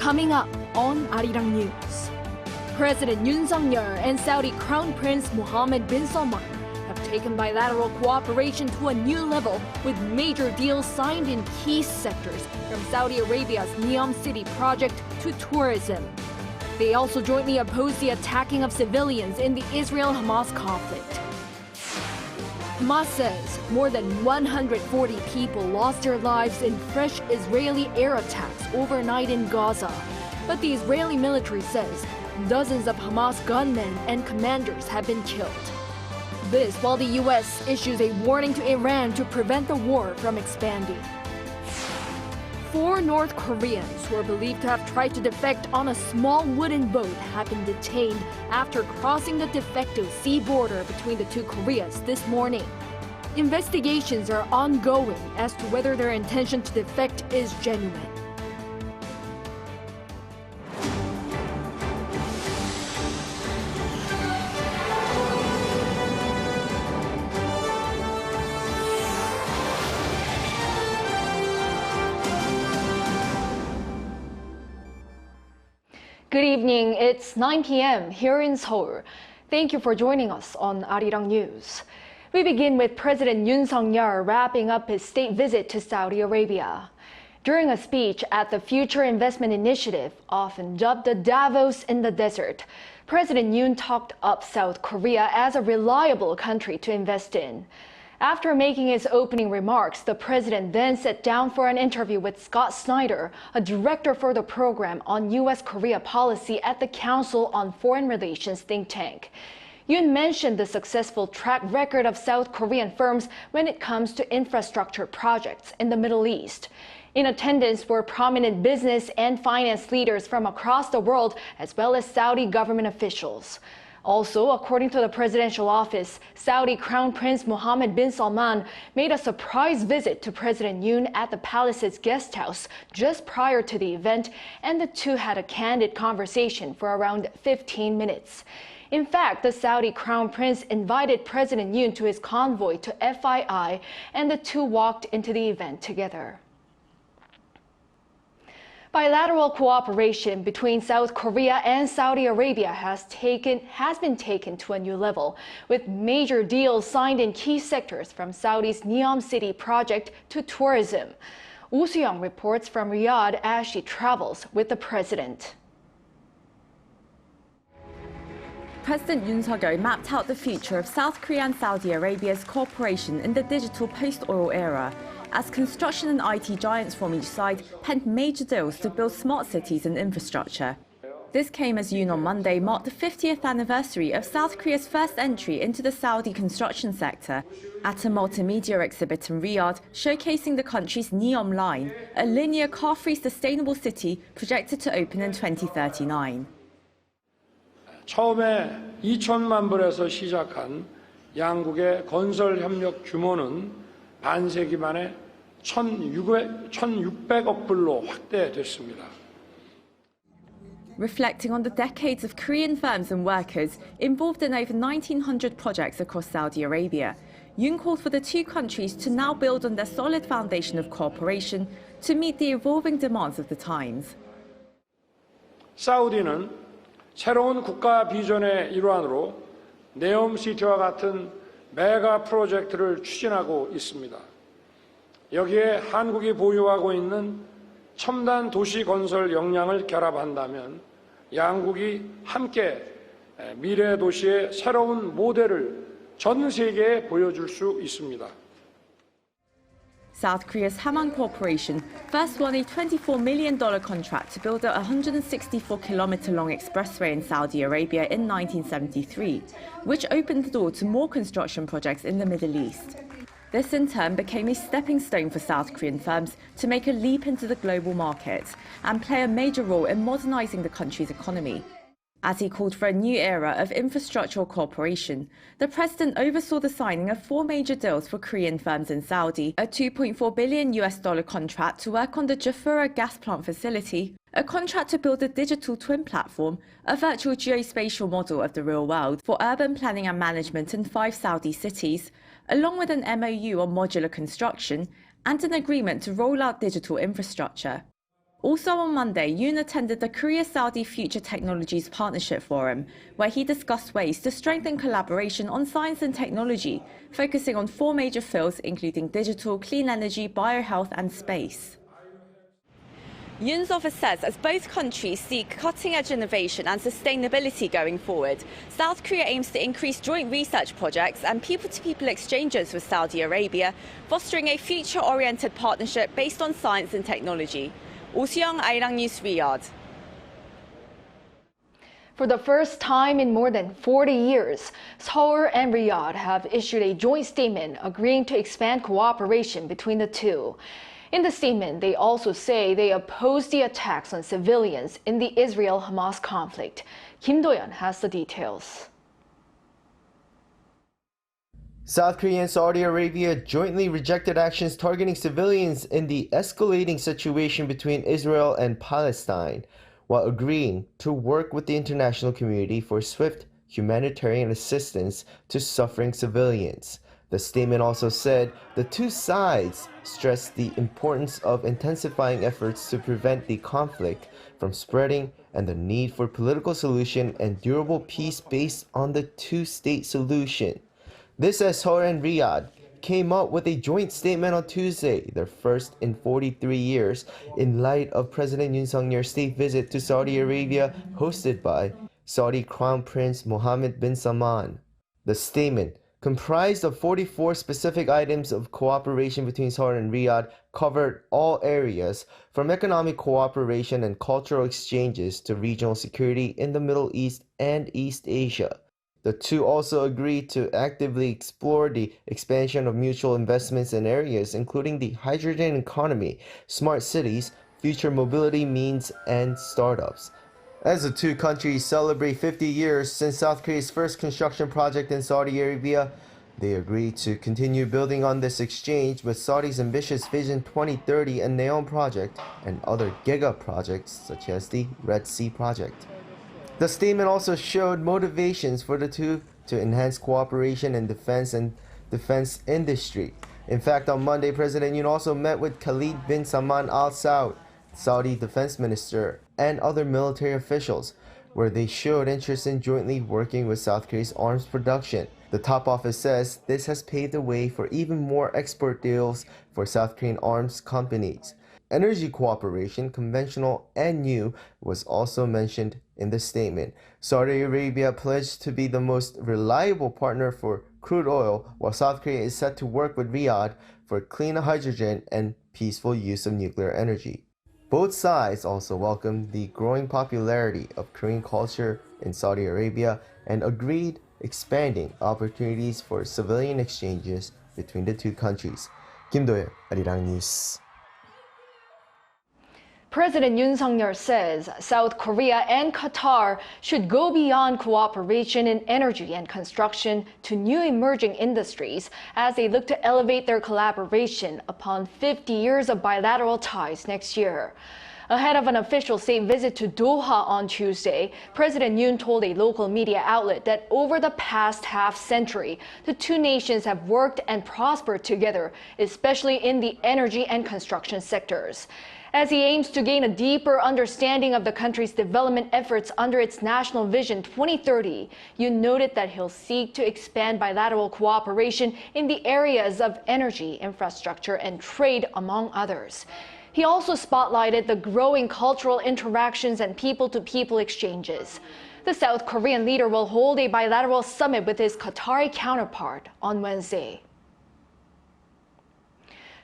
Coming up on Arirang News. President Yoon and Saudi Crown Prince Mohammed bin Salman have taken bilateral cooperation to a new level with major deals signed in key sectors, from Saudi Arabia's Neom City project to tourism. They also jointly oppose the attacking of civilians in the Israel-Hamas conflict. Hamas says more than 140 people lost their lives in fresh Israeli air attacks overnight in Gaza. But the Israeli military says dozens of Hamas gunmen and commanders have been killed. This while the U.S. issues a warning to Iran to prevent the war from expanding. 4 North Koreans who are believed to have tried to defect on a small wooden boat have been detained after crossing the de facto sea border between the two Koreas this morning. Investigations are ongoing as to whether their intention to defect is genuine. Good evening, it's 9 p.m. here in Seoul. Thank you for joining us on Arirang News. We begin with President Yoon wrapping up his state visit to Saudi Arabia. During a speech at the Future Investment Initiative, often dubbed the Davos in the desert, President Yoon talked up South Korea as a reliable country to invest in. After making his opening remarks, the president then sat down for an interview with Scott Snyder, a director for the program on U.S.-Korea policy at the Council on Foreign Relations think tank. Yoon mentioned the successful track record of South Korean firms when it comes to infrastructure projects in the Middle East. In attendance were prominent business and finance leaders from across the world, as well as Saudi government officials. Also, according to the presidential office, Saudi Crown Prince Mohammed bin Salman made a surprise visit to President Yoon at the palace's guest house just prior to the event, and the two had a candid conversation for around 15 minutes. In fact, the Saudi Crown Prince invited President Yoon to his convoy to FII, and the two walked into the event together. Bilateral cooperation between South Korea and Saudi Arabia has been taken to a new level, with major deals signed in key sectors, from Saudi's Neom City project to tourism. Woo Soo-young reports from Riyadh as she travels with the president. President Yoon mapped out the future of South Korea and Saudi Arabia's cooperation in the digital post-oil era, as construction and IT giants from each side penned major deals to build smart cities and infrastructure. This came as Yoon on Monday marked the 50th anniversary of South Korea's first entry into the Saudi construction sector at a multimedia exhibit in Riyadh showcasing the country's Neom line, a linear car-free sustainable city projected to open in 2039. 처음에 2천만 불에서 시작한 양국의 건설 협력 규모는 반세기 만에 1,600억 불로 확대됐습니다. Reflecting on the decades of Korean firms and workers involved in over 1,900 projects across Saudi Arabia, Yoon called for the two countries to now build on their solid foundation of cooperation to meet the evolving demands of the times. 사우디는 새로운 국가 비전의 일환으로 네옴시티와 같은 메가 프로젝트를 추진하고 있습니다. 여기에 한국이 보유하고 있는 첨단 도시 건설 역량을 결합한다면 양국이 함께 미래 도시의 새로운 모델을 전 세계에 보여줄 수 있습니다. South Korea's Hamon Corporation first won a $24 million contract to build a 164-kilometer-long expressway in Saudi Arabia in 1973, which opened the door to more construction projects in the Middle East. This in turn became a stepping stone for South Korean firms to make a leap into the global market and play a major role in modernizing the country's economy. As he called for a new era of infrastructural cooperation, the president oversaw the signing of 4 major deals for Korean firms in Saudi, a $2.4 billion contract to work on the Jafurah gas plant facility, a contract to build a digital twin platform, a virtual geospatial model of the real world for urban planning and management in 5 Saudi cities, along with an MOU on modular construction and an agreement to roll out digital infrastructure. Also on Monday, Yoon attended the Korea-Saudi Future Technologies Partnership Forum, where he discussed ways to strengthen collaboration on science and technology, focusing on 4 major fields including digital, clean energy, biohealth and space. Yoon's office says as both countries seek cutting-edge innovation and sustainability going forward, South Korea aims to increase joint research projects and people-to-people exchanges with Saudi Arabia, fostering a future-oriented partnership based on science and technology. Arirang News, Riyadh. For the first time in more than 40 years, Seoul and Riyadh have issued a joint statement agreeing to expand cooperation between the two. In the statement, they also say they oppose the attacks on civilians in the Israel-Hamas conflict. Kim Do-yeon has the details. South Korea and Saudi Arabia jointly rejected actions targeting civilians in the escalating situation between Israel and Palestine, while agreeing to work with the international community for swift humanitarian assistance to suffering civilians. The statement also said the two sides stressed the importance of intensifying efforts to prevent the conflict from spreading and the need for political solution and durable peace based on the two-state solution. This as Seoul and Riyadh came up with a joint statement on Tuesday, their first in 43 years, in light of President Yoon Suk-yeol's state visit to Saudi Arabia hosted by Saudi Crown Prince Mohammed bin Salman. The statement, comprised of 44 specific items of cooperation between Seoul and Riyadh, covered all areas from economic cooperation and cultural exchanges to regional security in the Middle East and East Asia. The two also agreed to actively explore the expansion of mutual investments in areas including the hydrogen economy, smart cities, future mobility means, and startups. As the two countries celebrate 50 years since South Korea's first construction project in Saudi Arabia, they agreed to continue building on this exchange with Saudi's ambitious Vision 2030 and NEOM project and other giga projects such as the Red Sea project. The statement also showed motivations for the two to enhance cooperation in defense and defense industry. In fact, on Monday, President Yoon also met with Khalid bin Salman Al Saud, Saudi defense minister, and other military officials, where they showed interest in jointly working with South Korea's arms production. The top office says this has paved the way for even more export deals for South Korean arms companies. Energy cooperation, conventional and new, was also mentioned in the statement. Saudi Arabia pledged to be the most reliable partner for crude oil, while South Korea is set to work with Riyadh for clean hydrogen and peaceful use of nuclear energy. Both sides also welcomed the growing popularity of Korean culture in Saudi Arabia and agreed expanding opportunities for civilian exchanges between the two countries. Kim Do-yeon, Arirang News. President Yoon Suk-yeol says South Korea and Qatar should go beyond cooperation in energy and construction to new emerging industries as they look to elevate their collaboration upon 50 years of bilateral ties next year. Ahead of an official state visit to Doha on Tuesday, President Yoon told a local media outlet that over the past half-century, the two nations have worked and prospered together, especially in the energy and construction sectors. As he aims to gain a deeper understanding of the country's development efforts under its National Vision 2030, Yoon noted that he'll seek to expand bilateral cooperation in the areas of energy, infrastructure, and trade, among others. He also spotlighted the growing cultural interactions and people-to-people exchanges. The South Korean leader will hold a bilateral summit with his Qatari counterpart on Wednesday.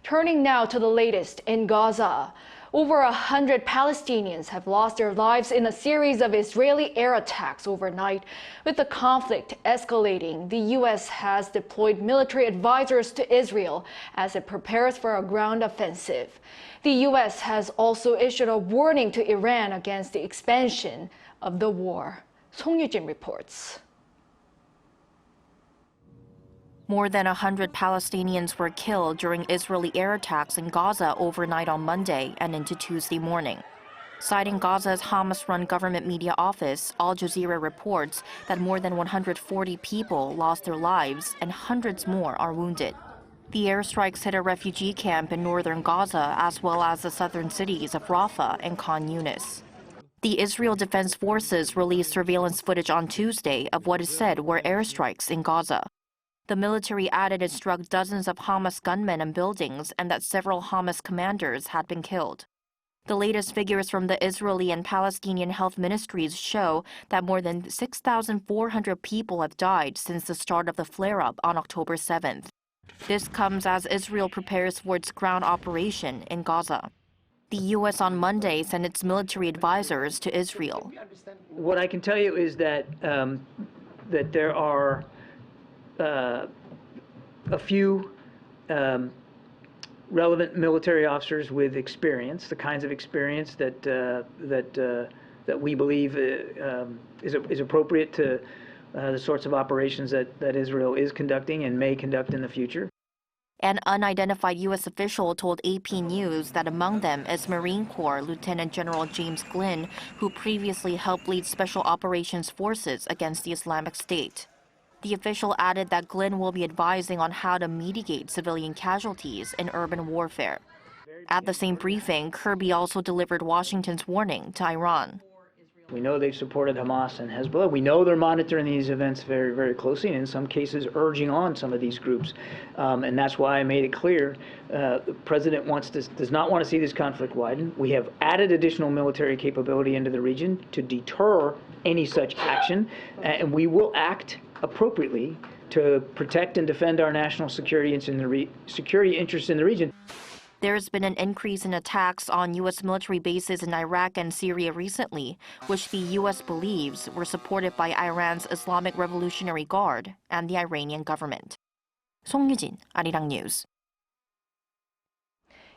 Turning now to the latest in Gaza. Over 100 Palestinians have lost their lives in a series of Israeli air attacks overnight. With the conflict escalating, the U.S. has deployed military advisors to Israel as it prepares for a ground offensive. The U.S. has also issued a warning to Iran against the expansion of the war. Song Yu-jin reports. More than 100 Palestinians were killed during Israeli air attacks in Gaza overnight on Monday and into Tuesday morning. Citing Gaza's Hamas-run government media office, Al Jazeera reports that more than 140 people lost their lives and hundreds more are wounded. The airstrikes hit a refugee camp in northern Gaza as well as the southern cities of Rafah and Khan Yunis. The Israel Defense Forces released surveillance footage on Tuesday of what is said were airstrikes in Gaza. The military added it struck dozens of Hamas gunmen and buildings and that several Hamas commanders had been killed. The latest figures from the Israeli and Palestinian health ministries show that more than 6,400 people have died since the start of the flare-up on October 7th. This comes as Israel prepares for its ground operation in Gaza. The U.S. on Monday sent its military advisors to Israel. What I can tell you is that that there are a few relevant military officers with experience, the kinds of experience that we believe is appropriate to the sorts of operations that Israel is conducting and may conduct in the future. An unidentified U.S. official told AP News that among them is Marine Corps Lieutenant General James Glynn, who previously helped lead Special Operations Forces against the Islamic State. The official added that Glynn will be advising on how to mitigate civilian casualties in urban warfare. At the same briefing, Kirby also delivered Washington's warning to Iran. We know they've supported Hamas and Hezbollah. We know they're monitoring these events very, very closely, and in some cases urging on some of these groups. And that's why I made it clear the president does not want to see this conflict widen. We have added additional military capability into the region to deter any such action, and we will act appropriately to protect and defend our national security interests in the region. There's been an increase in attacks on U.S. military bases in Iraq and Syria recently, which the U.S. believes were supported by Iran's Islamic Revolutionary Guard and the Iranian government. 송유진, Arirang News.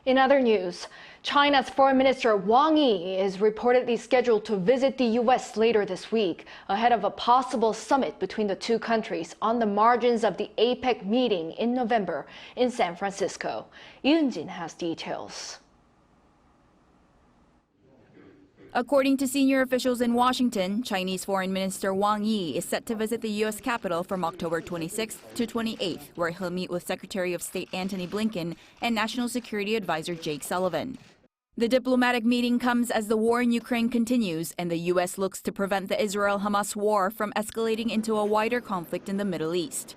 In other news, China's Foreign Minister Wang Yi is reportedly scheduled to visit the U.S. later this week, ahead of a possible summit between the two countries on the margins of the APEC meeting in November in San Francisco. Yoon has details. According to senior officials in Washington, Chinese Foreign Minister Wang Yi is set to visit the U.S. Capitol from October 26th to 28th, where he'll meet with Secretary of State Antony Blinken and National Security Advisor Jake Sullivan. The diplomatic meeting comes as the war in Ukraine continues and the U.S. looks to prevent the Israel-Hamas war from escalating into a wider conflict in the Middle East.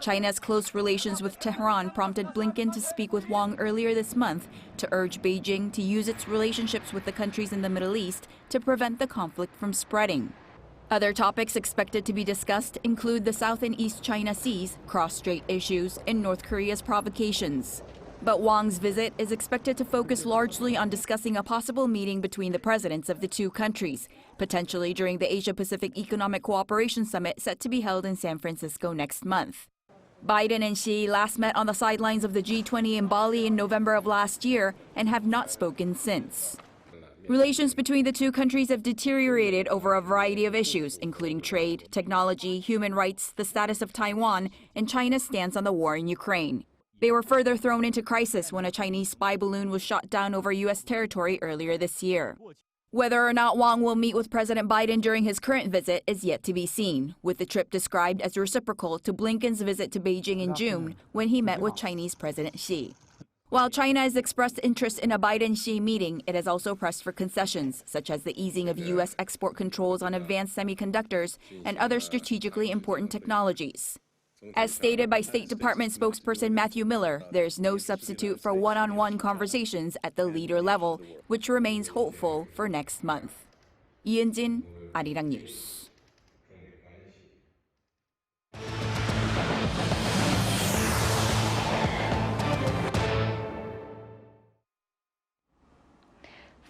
China's close relations with Tehran prompted Blinken to speak with Wang earlier this month to urge Beijing to use its relationships with the countries in the Middle East to prevent the conflict from spreading. Other topics expected to be discussed include the South and East China Seas, cross-strait issues, and North Korea's provocations. But Wang's visit is expected to focus largely on discussing a possible meeting between the presidents of the two countries, potentially during the Asia-Pacific Economic Cooperation Summit set to be held in San Francisco next month. Biden and Xi last met on the sidelines of the G20 in Bali in November of last year and have not spoken since. Relations between the two countries have deteriorated over a variety of issues, including trade, technology, human rights, the status of Taiwan, and China's stance on the war in Ukraine. They were further thrown into crisis when a Chinese spy balloon was shot down over U.S. territory earlier this year. Whether or not Wang will meet with President Biden during his current visit is yet to be seen, with the trip described as reciprocal to Blinken's visit to Beijing in June when he met with Chinese President Xi. While China has expressed interest in a Biden-Xi meeting, it has also pressed for concessions, such as the easing of U.S. export controls on advanced semiconductors and other strategically important technologies. As stated by State Department spokesperson Matthew Miller, there is no substitute for one-on-one conversations at the leader level, which remains hopeful for next month. 이은진, Arirang News.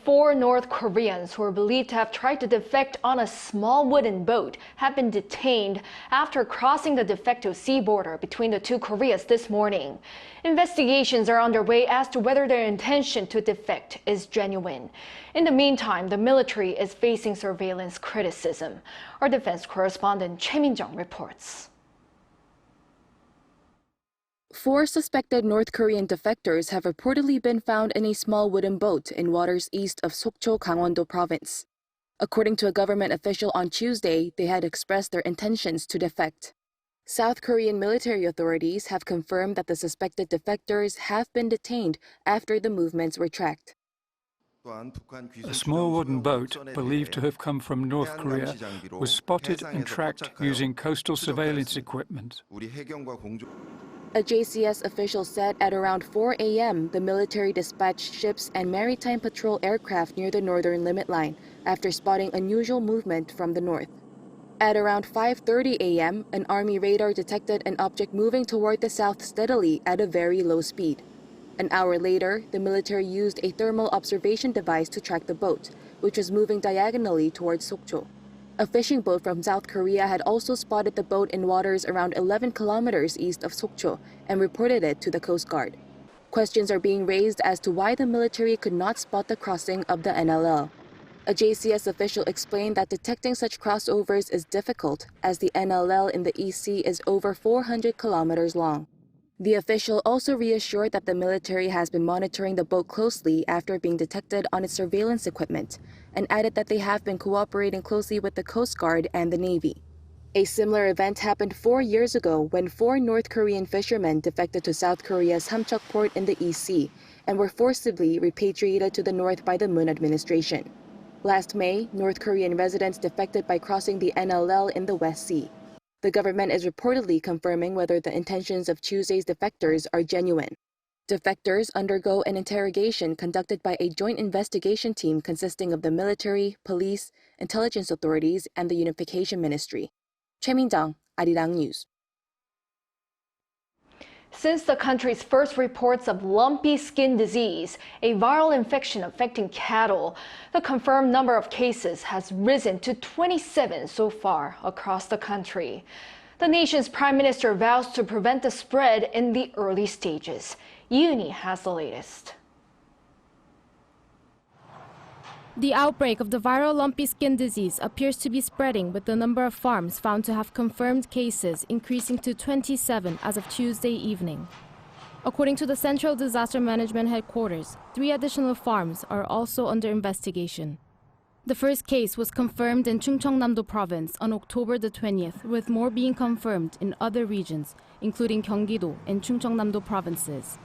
Four North Koreans who are believed to have tried to defect on a small wooden boat have been detained after crossing the de facto sea border between the two Koreas this morning. Investigations are underway as to whether their intention to defect is genuine. In the meantime, the military is facing surveillance criticism. Our defense correspondent Choi Min-jung reports. Four suspected North Korean defectors have reportedly been found in a small wooden boat in waters east of Sokcho, Gangwon-do province. According to a government official on Tuesday, they had expressed their intentions to defect. South Korean military authorities have confirmed that the suspected defectors have been detained after the movements were tracked. A small wooden boat, believed to have come from North Korea, was spotted and tracked using coastal surveillance equipment. A JCS official said at around 4 a.m., the military dispatched ships and maritime patrol aircraft near the northern limit line after spotting unusual movement from the north. At around 5:30 a.m., an Army radar detected an object moving toward the south steadily at a very low speed. An hour later, the military used a thermal observation device to track the boat, which was moving diagonally towards Sokcho. A fishing boat from South Korea had also spotted the boat in waters around 11 kilometers east of Sokcho and reported it to the Coast Guard. Questions are being raised as to why the military could not spot the crossing of the NLL. A JCS official explained that detecting such crossovers is difficult as the NLL in the EC is over 400 kilometers long. The official also reassured that the military has been monitoring the boat closely after being detected on its surveillance equipment, and added that they have been cooperating closely with the Coast Guard and the Navy. A similar event happened 4 years ago when 4 North Korean fishermen defected to South Korea's Samcheok port in the EC and were forcibly repatriated to the north by the Moon administration. Last May, North Korean residents defected by crossing the NLL in the West Sea. The government is reportedly confirming whether the intentions of Tuesday's defectors are genuine. Defectors undergo an interrogation conducted by a joint investigation team consisting of the military, police, intelligence authorities, and the Unification Ministry. Choi Min-jung, Arirang News. Since the country's first reports of lumpy skin disease, a viral infection affecting cattle, the confirmed number of cases has risen to 27 so far across the country. The nation's prime minister vows to prevent the spread in the early stages. Yoon has the latest. The outbreak of the viral lumpy skin disease appears to be spreading, with the number of farms found to have confirmed cases increasing to 27 as of Tuesday evening. According to the Central Disaster Management Headquarters, 3 additional farms are also under investigation. The first case was confirmed in Chungcheongnam-do province on October the 20th, with more being confirmed in other regions, including Gyeonggi-do and Chungcheongnam-do provinces.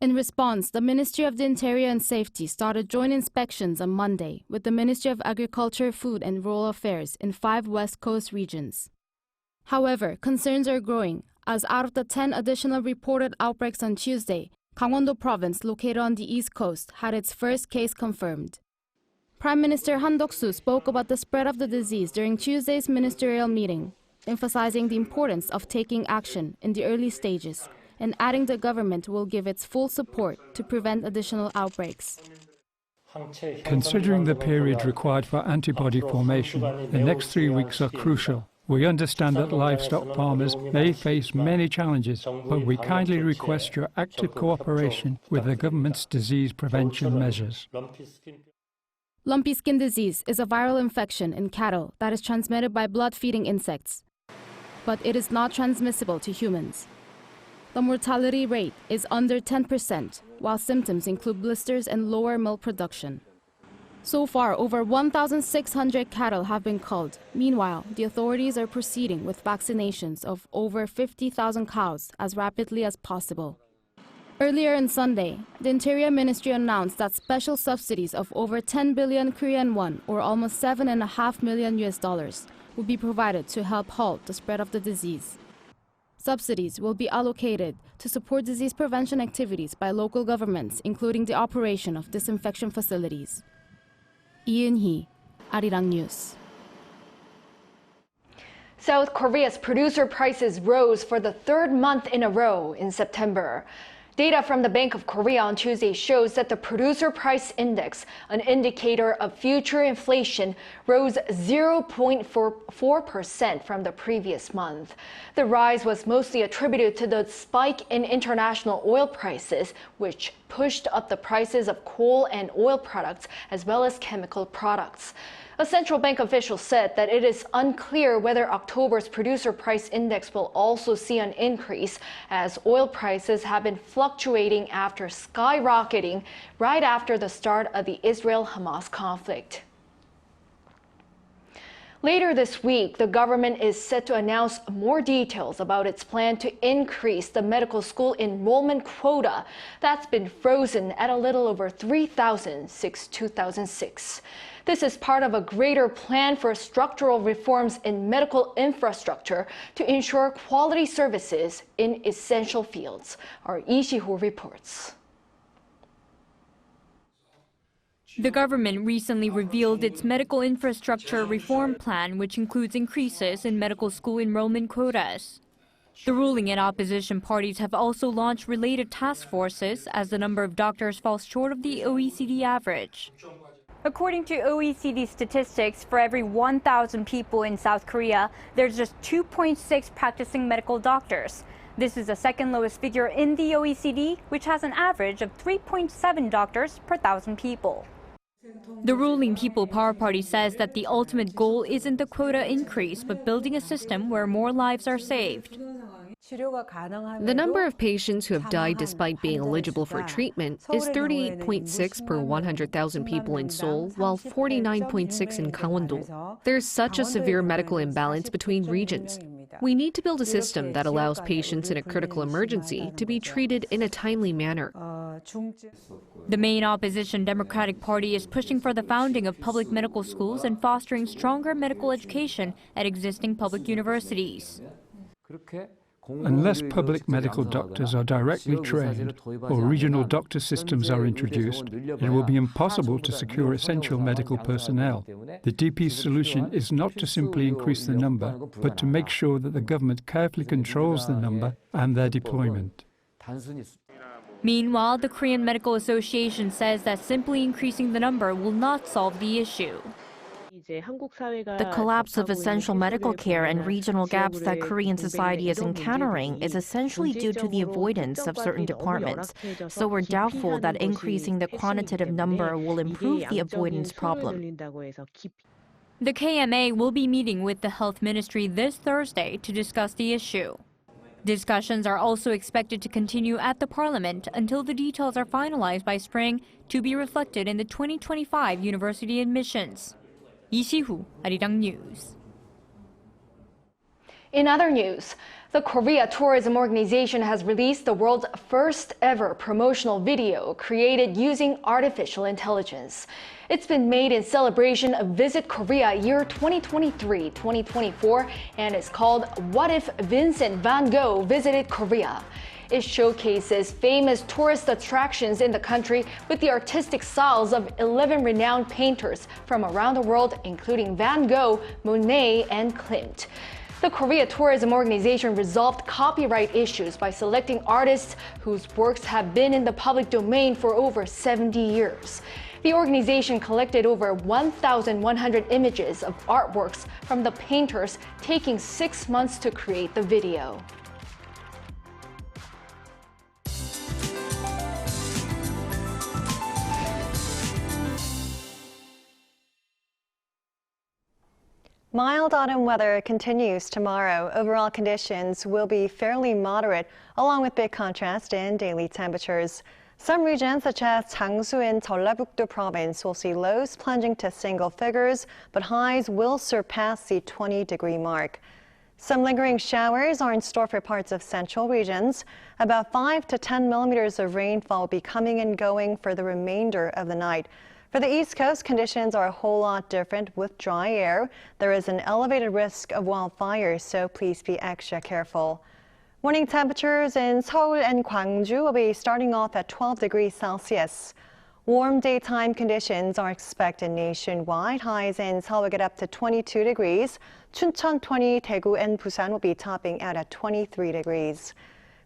In response, the Ministry of the Interior and Safety started joint inspections on Monday with the Ministry of Agriculture, Food and Rural Affairs in 5 West Coast regions. However, concerns are growing as out of the 10 additional reported outbreaks on Tuesday, Gangwon-do province located on the East Coast had its first case confirmed. Prime Minister Han Dok-soo spoke about the spread of the disease during Tuesday's ministerial meeting, emphasizing the importance of taking action in the early stages and adding the government will give its full support to prevent additional outbreaks. Considering the period required for antibody formation, the next 3 weeks are crucial. We understand that livestock farmers may face many challenges, but we kindly request your active cooperation with the government's disease prevention measures. Lumpy skin disease is a viral infection in cattle that is transmitted by blood-feeding insects, but it is not transmissible to humans. The mortality rate is under 10%, while symptoms include blisters and lower milk production. So far, over 1,600 cattle have been culled. Meanwhile, the authorities are proceeding with vaccinations of over 50,000 cows as rapidly as possible. Earlier on Sunday, the Interior Ministry announced that special subsidies of over 10 billion Korean won, or almost $7.5 million, will be provided to help halt the spread of the disease. Subsidies will be allocated to support disease prevention activities by local governments, including the operation of disinfection facilities. Yoon, Arirang News. South Korea's producer prices rose for the 3rd month in a row in September. Data from the Bank of Korea on Tuesday shows that the producer price index, an indicator of future inflation, rose 0.4% from the previous month. The rise was mostly attributed to the spike in international oil prices, which pushed up the prices of coal and oil products as well as chemical products. A central bank official said that it is unclear whether October's producer price index will also see an increase, as oil prices have been fluctuating after skyrocketing right after the start of the Israel-Hamas conflict. Later this week, the government is set to announce more details about its plan to increase the medical school enrollment quota that's been frozen at a little over 3,000 since 2006. This is part of a greater plan for structural reforms in medical infrastructure to ensure quality services in essential fields. Our Lee Si-ho reports. The government recently revealed its medical infrastructure reform plan, which includes increases in medical school enrollment quotas. The ruling and opposition parties have also launched related task forces as the number of doctors falls short of the OECD average. According to OECD statistics, for every 1,000 people in South Korea, there's just 2.6 practicing medical doctors. This is the second lowest figure in the OECD, which has an average of 3.7 doctors per 1,000 people. The ruling People Power Party says that the ultimate goal isn't the quota increase, but building a system where more lives are saved. The number of patients who have died despite being eligible for treatment is 38.6 per 100,000 people in Seoul, while 49.6 in Gangwon-do. There's such a severe medical imbalance between regions. We need to build a system that allows patients in a critical emergency to be treated in a timely manner. The main opposition Democratic Party is pushing for the founding of public medical schools and fostering stronger medical education at existing public universities. Unless public medical doctors are directly trained or regional doctor systems are introduced, it will be impossible to secure essential medical personnel. The DP's solution is not to simply increase the number, but to make sure that the government carefully controls the number and their deployment. Meanwhile, the Korean Medical Association says that simply increasing the number will not solve the issue. The collapse of essential medical care and regional gaps that Korean society is encountering is essentially due to the avoidance of certain departments, so we're doubtful that increasing the quantitative number will improve the avoidance problem. The KMA will be meeting with the Health Ministry this Thursday to discuss the issue. Discussions are also expected to continue at the Parliament until the details are finalized by spring to be reflected in the 2025 university admissions. Lee Si-ho, Arirang News. In other news, the Korea Tourism Organization has released the world's first ever promotional video created using artificial intelligence. It's been made in celebration of Visit Korea year 2023-2024 and is called What If Vincent van Gogh Visited Korea? It showcases famous tourist attractions in the country with the artistic styles of 11 renowned painters from around the world, including Van Gogh, Monet, and Klimt. The Korea Tourism Organization resolved copyright issues by selecting artists whose works have been in the public domain for over 70 years. The organization collected over 1,100 images of artworks from the painters, taking 6 months to create the video. Mild autumn weather continues tomorrow. Overall conditions will be fairly moderate, along with big contrast in daily temperatures. Some regions, such as Jiangsu and Jeollabuk-do province, will see lows plunging to single figures, but highs will surpass the 20-degree mark. Some lingering showers are in store for parts of central regions. About 5 to 10 millimeters of rainfall will be coming and going for the remainder of the night. For the East Coast, conditions are a whole lot different with dry air. There is an elevated risk of wildfires, so please be extra careful. Morning temperatures in Seoul and Gwangju will be starting off at 12 degrees Celsius. Warm daytime conditions are expected nationwide. Highs in Seoul will get up to 22 degrees. Chuncheon 20, Daegu and Busan will be topping out at 23 degrees.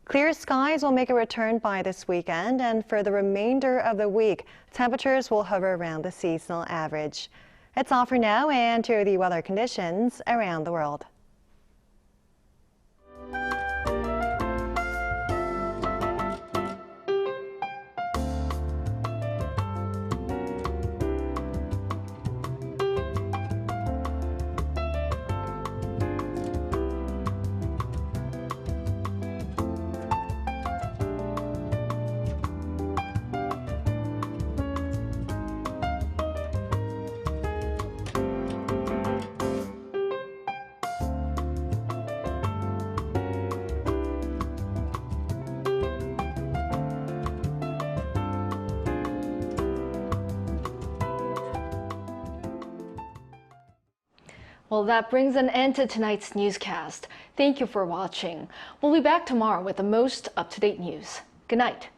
Clear skies will make a return by this weekend, and for the remainder of the week, temperatures will hover around the seasonal average. It's all for now, and to the weather conditions around the world. Well, that brings an end to tonight's newscast. Thank you for watching. We'll be back tomorrow with the most up-to-date news. Good night.